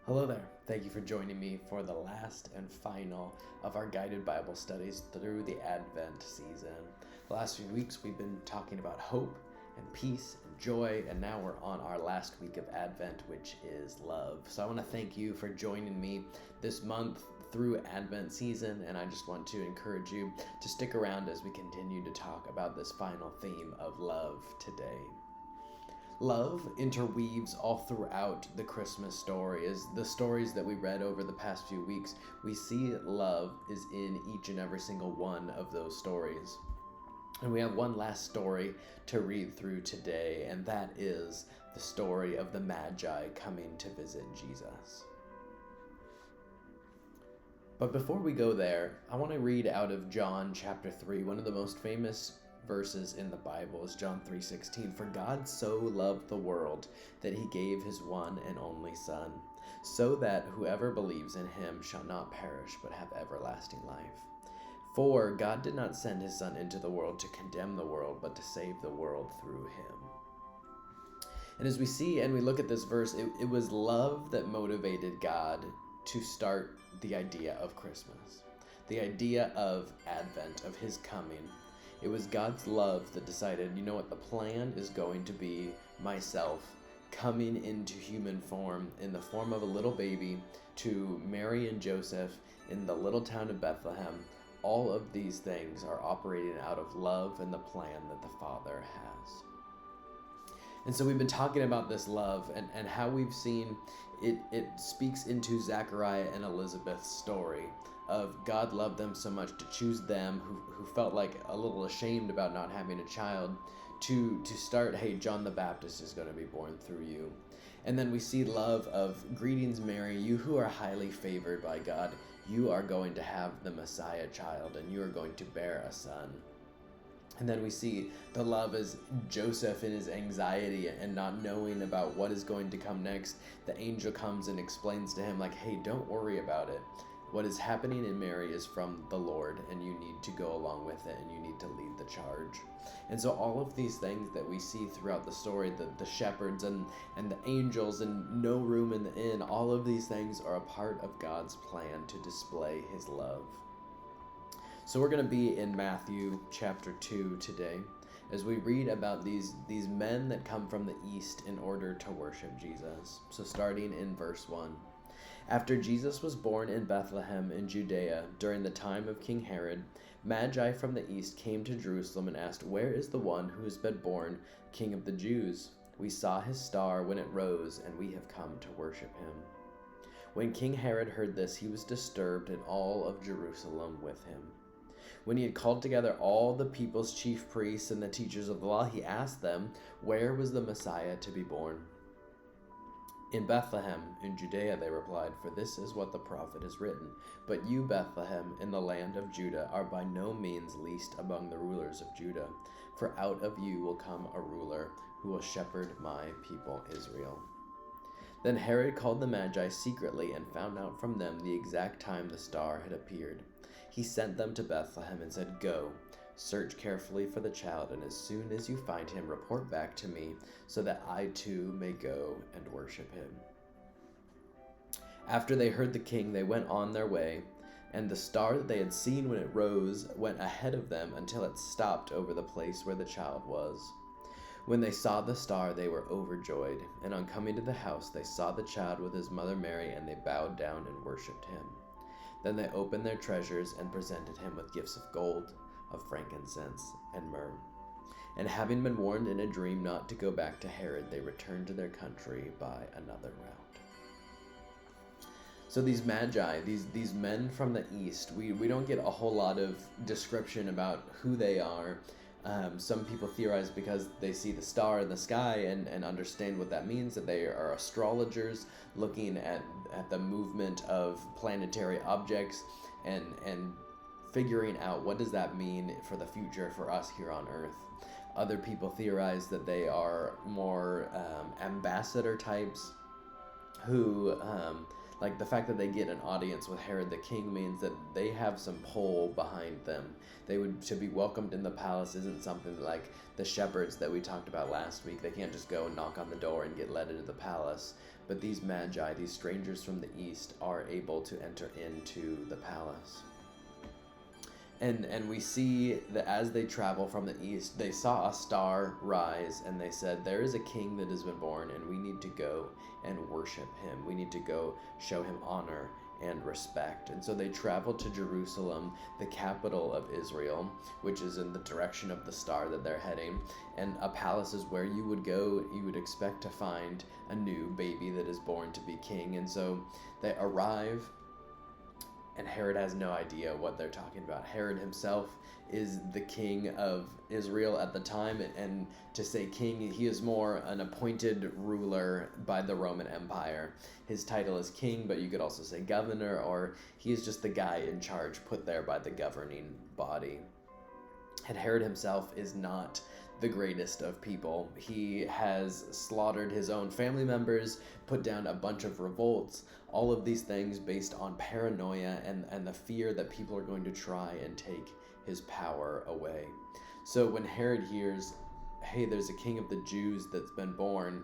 Hello there. Thank you for joining me for the last and final of our guided Bible studies through the Advent season. The last few weeks we've been talking about hope and peace and joy, and now we're on our last week of Advent, which is love. So I want to thank you for joining me this month through Advent season, and I just want to encourage you to stick around as we continue to talk about this final theme of love today. Love interweaves all throughout the Christmas story. As the stories that we read over the past few weeks, we see love is in each and every single one of those stories. And we have one last story to read through today, and that is the story of the Magi coming to visit Jesus. But before we go there, I want to read out of John chapter 3, one of the most famous verses in the Bible is John 3:16. For God so loved the world that he gave his one and only Son, so that whoever believes in him shall not perish but have everlasting life. For God did not send his Son into the world to condemn the world, but to save the world through him. And as we see and we look at this verse, it was love that motivated God to start the idea of Christmas, the idea of Advent, of his coming. It was God's love that decided, you know what, the plan is going to be myself coming into human form in the form of a little baby to Mary and Joseph in the little town of Bethlehem. All of these things are operating out of love and the plan that the Father has. And so we've been talking about this love and how we've seen it speaks into Zachariah and Elizabeth's story of God loved them so much to choose them who felt like a little ashamed about not having a child to start, hey, John the Baptist is going to be born through you. And then we see love of greetings, Mary, you who are highly favored by God, you are going to have the Messiah child and you are going to bear a son. And then we see the love as Joseph in his anxiety and not knowing about what is going to come next. The angel comes and explains to him, like, hey, don't worry about it. What is happening in Mary is from the Lord, and you need to go along with it, and you need to lead the charge. And so all of these things that we see throughout the story, the shepherds and the angels and no room in the inn, all of these things are a part of God's plan to display his love. So we're going to be in Matthew chapter 2 today as we read about these men that come from the east in order to worship Jesus. So starting in verse 1. After Jesus was born in Bethlehem in Judea during the time of King Herod, Magi from the east came to Jerusalem and asked, "Where is the one who has been born King of the Jews? We saw his star when it rose, and we have come to worship him." When King Herod heard this, he was disturbed, and all of Jerusalem with him. When he had called together all the people's chief priests and the teachers of the law, he asked them, where was the Messiah to be born? In Bethlehem, in Judea, they replied, for this is what the prophet has written. But you, Bethlehem, in the land of Judah, are by no means least among the rulers of Judah, for out of you will come a ruler who will shepherd my people Israel. Then Herod called the Magi secretly and found out from them the exact time the star had appeared. He sent them to Bethlehem and said, "Go, search carefully for the child, and as soon as you find him, report back to me, so that I too may go and worship him." After they heard the king, they went on their way, and the star that they had seen when it rose went ahead of them until it stopped over the place where the child was. When they saw the star, they were overjoyed, and on coming to the house, they saw the child with his mother Mary, and they bowed down and worshipped him. Then they opened their treasures and presented him with gifts of gold, of frankincense, and myrrh. And having been warned in a dream not to go back to Herod, they returned to their country by another route. So these Magi, these men from the east, we don't get a whole lot of description about who they are. Some people theorize because they see the star in the sky and understand what that means, that they are astrologers looking at the movement of planetary objects and figuring out what does that mean for the future for us here on Earth. Other people theorize that they are more ambassador types who Like, the fact that they get an audience with Herod the king means that they have some pull behind them. To be welcomed in the palace isn't something like the shepherds that we talked about last week. They can't just go and knock on the door and get led into the palace. But these Magi, these strangers from the east, are able to enter into the palace. And we see that as they travel from the east, they saw a star rise, and they said, there is a king that has been born, and we need to go and worship him. We need to go show him honor and respect. And so they traveled to Jerusalem, the capital of Israel, which is in the direction of the star that they're heading. And a palace is where you would go, you would expect to find a new baby that is born to be king. And so they arrive, and Herod has no idea what they're talking about. Herod himself is the king of Israel at the time, and to say king, he is more an appointed ruler by the Roman Empire. His title is king, but you could also say governor, or he is just the guy in charge put there by the governing body. And Herod himself is not the greatest of people. He has slaughtered his own family members, put down a bunch of revolts, all of these things based on paranoia and the fear that people are going to try and take his power away. So when Herod hears, hey, there's a king of the Jews that's been born,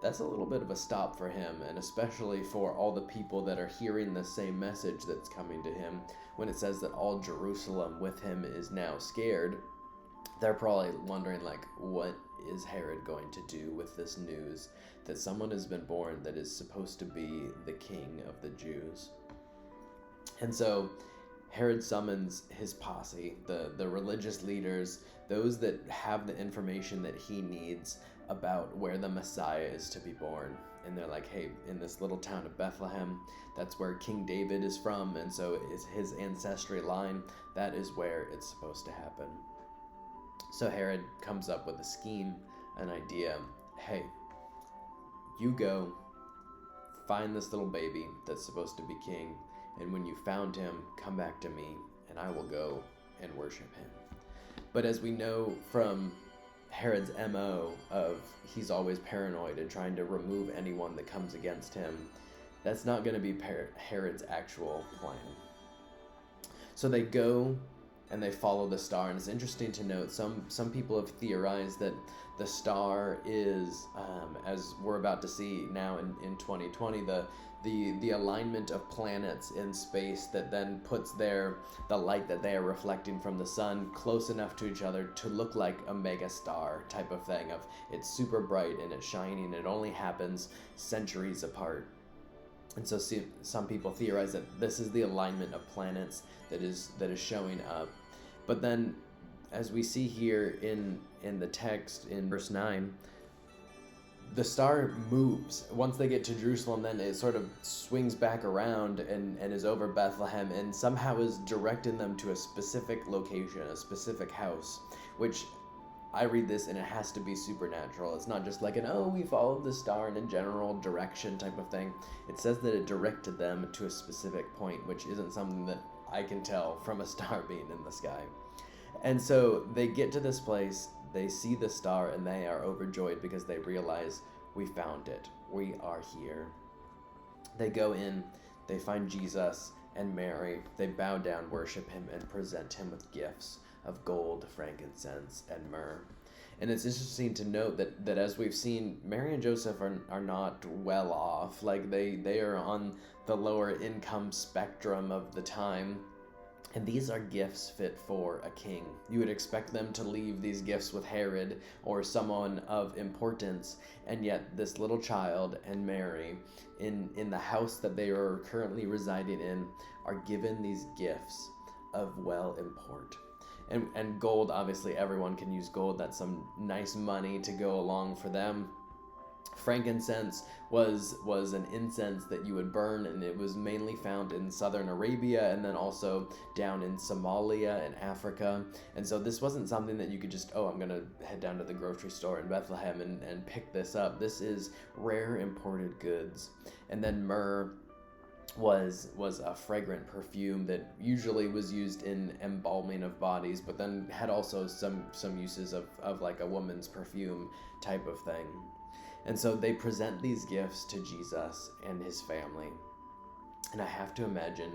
that's a little bit of a stop for him, and especially for all the people that are hearing the same message that's coming to him. When it says that all Jerusalem with him is now scared, they're probably wondering, like, what is Herod going to do with this news that someone has been born that is supposed to be the king of the Jews? And so Herod summons his posse, the religious leaders, those that have the information that he needs about where the Messiah is to be born. And they're like, hey, in this little town of Bethlehem, that's where King David is from, and so is his ancestry line. That is where it's supposed to happen. So Herod comes up with a scheme, an idea. Hey, you go find this little baby that's supposed to be king, and when you found him, come back to me, and I will go and worship him. But as we know from Herod's MO of he's always paranoid and trying to remove anyone that comes against him, that's not going to be Herod's actual plan. So they go and they follow the star, and it's interesting to note, some people have theorized that the star is, as we're about to see now in 2020, the alignment of planets in space that then puts the light that they are reflecting from the sun close enough to each other to look like a mega star type of thing, of it's super bright and it's shining, it only happens centuries apart. And so some people theorize that this is the alignment of planets that is showing up. But then, as we see here in the text in verse 9, the star moves. Once they get to Jerusalem, then it sort of swings back around and is over Bethlehem, and somehow is directing them to a specific location, a specific house, which I read this and it has to be supernatural. It's not just like we followed the star in a general direction type of thing. It says that it directed them to a specific point, which isn't something that I can tell from a star being in the sky. And so they get to this place, they see the star, and they are overjoyed because they realize, we found it, we are here. They go in, they find Jesus and Mary, they bow down, worship him, and present him with gifts of gold, frankincense, and myrrh. And it's interesting to note that as we've seen, Mary and Joseph are not well off. Like, they are on the lower income spectrum of the time. And these are gifts fit for a king. You would expect them to leave these gifts with Herod or someone of importance, and yet this little child and Mary, in the house that they are currently residing in, are given these gifts of well import. And gold, obviously everyone can use gold. That's some nice money to go along for them. Frankincense was an incense that you would burn, and it was mainly found in southern Arabia and then also down in Somalia and Africa. And so this wasn't something that you could just, I'm going to head down to the grocery store in Bethlehem and pick this up. This is rare imported goods. And then myrrh was a fragrant perfume that usually was used in embalming of bodies, but then had also some uses of like a woman's perfume type of thing. And so they present these gifts to Jesus and his family. And I have to imagine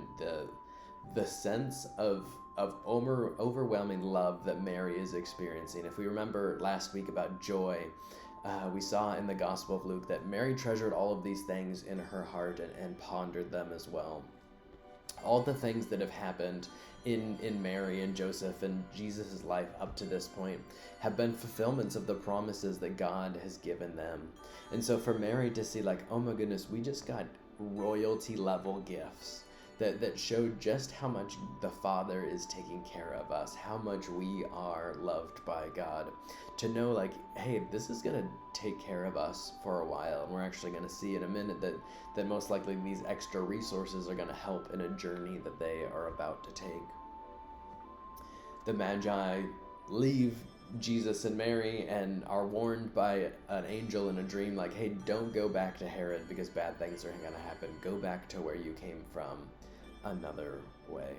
the sense of overwhelming love that Mary is experiencing. If we remember last week about joy, we saw in the Gospel of Luke that Mary treasured all of these things in her heart and pondered them as well. All the things that have happened in Mary and Joseph and Jesus' life up to this point have been fulfillments of the promises that God has given them. And so for Mary to see like, oh my goodness, we just got royalty level gifts that show just how much the Father is taking care of us, how much we are loved by God. To know like, hey, this is going to take care of us for a while, and we're actually going to see in a minute that most likely these extra resources are going to help in a journey that they are about to take. The Magi leave Jesus and Mary and are warned by an angel in a dream like, hey, don't go back to Herod because bad things are going to happen. Go back to where you came from another way.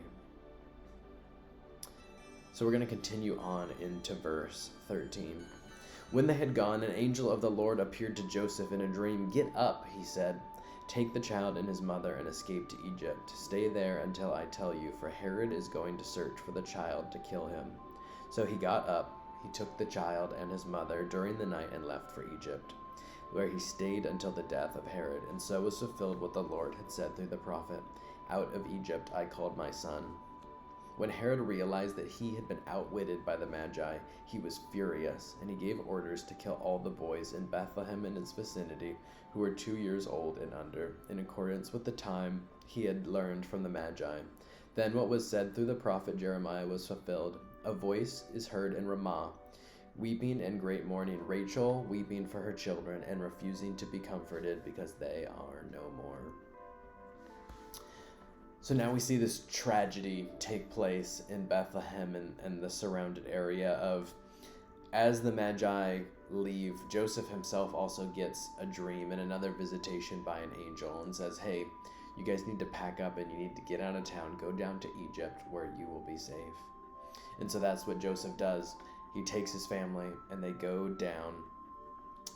So we're going to continue on into verse 13. When they had gone, an angel of the Lord appeared to Joseph in a dream. Get up, he said. Take the child and his mother and escape to Egypt. Stay there until I tell you, for Herod is going to search for the child to kill him. So he got up, he took the child and his mother during the night and left for Egypt, where he stayed until the death of Herod. And so was fulfilled what the Lord had said through the prophet, out of Egypt I called my son. When Herod realized that he had been outwitted by the Magi, he was furious, and he gave orders to kill all the boys in Bethlehem and its vicinity who were 2 years old and under, in accordance with the time he had learned from the Magi. Then what was said through the prophet Jeremiah was fulfilled. A voice is heard in Ramah, weeping and great mourning, Rachel weeping for her children and refusing to be comforted because they are no more. So now we see this tragedy take place in Bethlehem and the surrounded area of, as the Magi leave, Joseph himself also gets a dream and another visitation by an angel and says, hey, you guys need to pack up and you need to get out of town, go down to Egypt where you will be safe. And so that's what Joseph does. He takes his family and they go down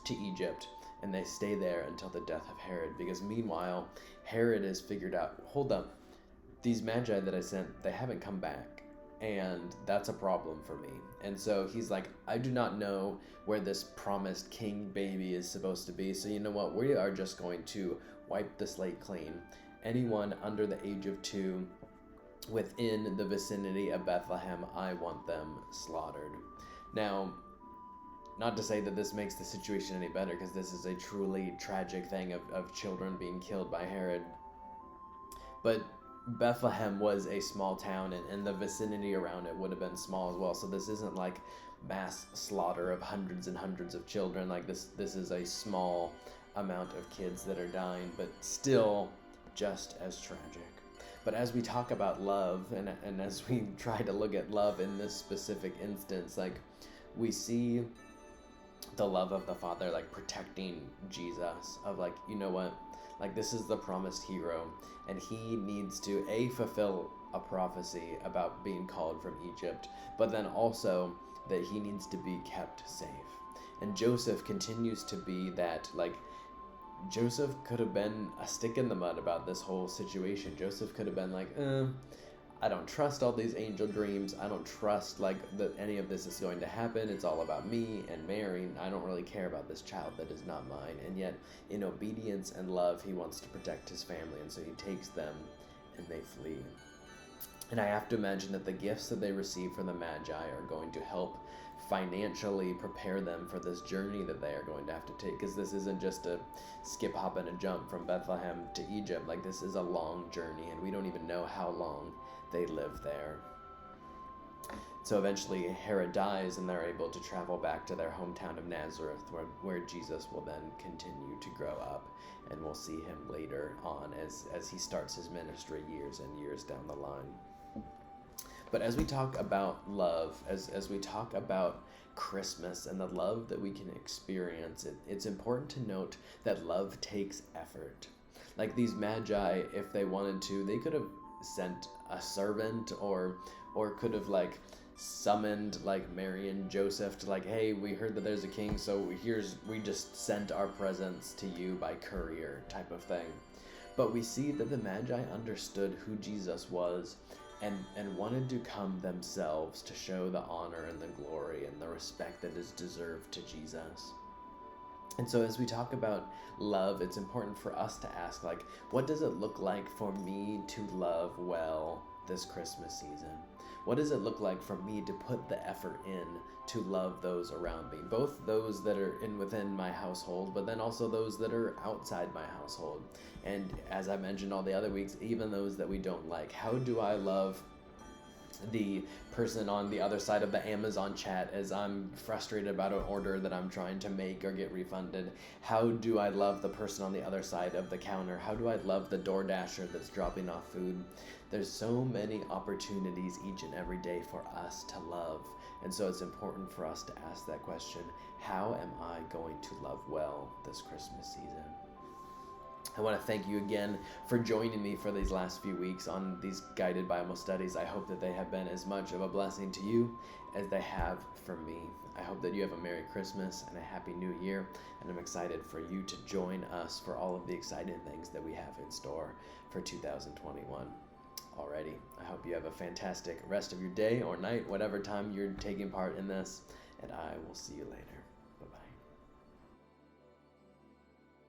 to Egypt and they stay there until the death of Herod, because meanwhile, Herod has figured out, hold up, these Magi that I sent, they haven't come back, and that's a problem for me. And so he's like, I do not know where this promised king baby is supposed to be, so you know what, we are just going to wipe the slate clean. Anyone under the age of 2 within the vicinity of Bethlehem, I want them slaughtered. Now, not to say that this makes the situation any better, because this is a truly tragic thing of children being killed by Herod, but Bethlehem was a small town, and the vicinity around it would have been small as well. So this isn't like mass slaughter of hundreds and hundreds of children. Like this is a small amount of kids that are dying, but still just as tragic. But as we talk about love, and as we try to look at love in this specific instance, like we see the love of the Father like protecting Jesus, of like, you know what, like this is the promised hero, and he needs to fulfill a prophecy about being called from Egypt, but then also that he needs to be kept safe. And Joseph continues to be that, like, Joseph could have been a stick in the mud about this whole situation. Joseph could have been like, I don't trust all these angel dreams. I don't trust like that any of this is going to happen. It's all about me and Mary. I don't really care about this child that is not mine. And yet, in obedience and love, he wants to protect his family. And so he takes them and they flee. And I have to imagine that the gifts that they receive from the Magi are going to help financially prepare them for this journey that they are going to have to take, because this isn't just a skip, hop, and a jump from Bethlehem to Egypt. Like, this is a long journey, and we don't even know how long they live there. So eventually Herod dies, and they're able to travel back to their hometown of Nazareth, where Jesus will then continue to grow up, and we'll see him later on as he starts his ministry years and years down the line. But as we talk about love, as we talk about Christmas and the love that we can experience, it's important to note that love takes effort. Like these Magi, if they wanted to, they could have sent a servant or could have like summoned like Mary and Joseph to like, hey, we heard that there's a king, so we just sent our presents to you by courier type of thing. But we see that the Magi understood who Jesus was and wanted to come themselves to show the honor and the glory and the respect that is deserved to Jesus. And so as we talk about love, it's important for us to ask, like, what does it look like for me to love well this Christmas season? What does it look like for me to put the effort in to love those around me, both those that are within my household, but then also those that are outside my household? And as I mentioned all the other weeks, even those that we don't like. How do I love the person on the other side of the Amazon chat as I'm frustrated about an order that I'm trying to make or get refunded? How do I love the person on the other side of the counter? How do I love the DoorDasher that's dropping off food? There's so many opportunities each and every day for us to love. And so it's important for us to ask that question: how am I going to love well this Christmas season? I want to thank you again for joining me for these last few weeks on these guided Bible studies. I hope that they have been as much of a blessing to you as they have for me. I hope that you have a Merry Christmas and a Happy New Year, and I'm excited for you to join us for all of the exciting things that we have in store for 2021. Alrighty, I hope you have a fantastic rest of your day or night, whatever time you're taking part in this, and I will see you later. Bye-bye.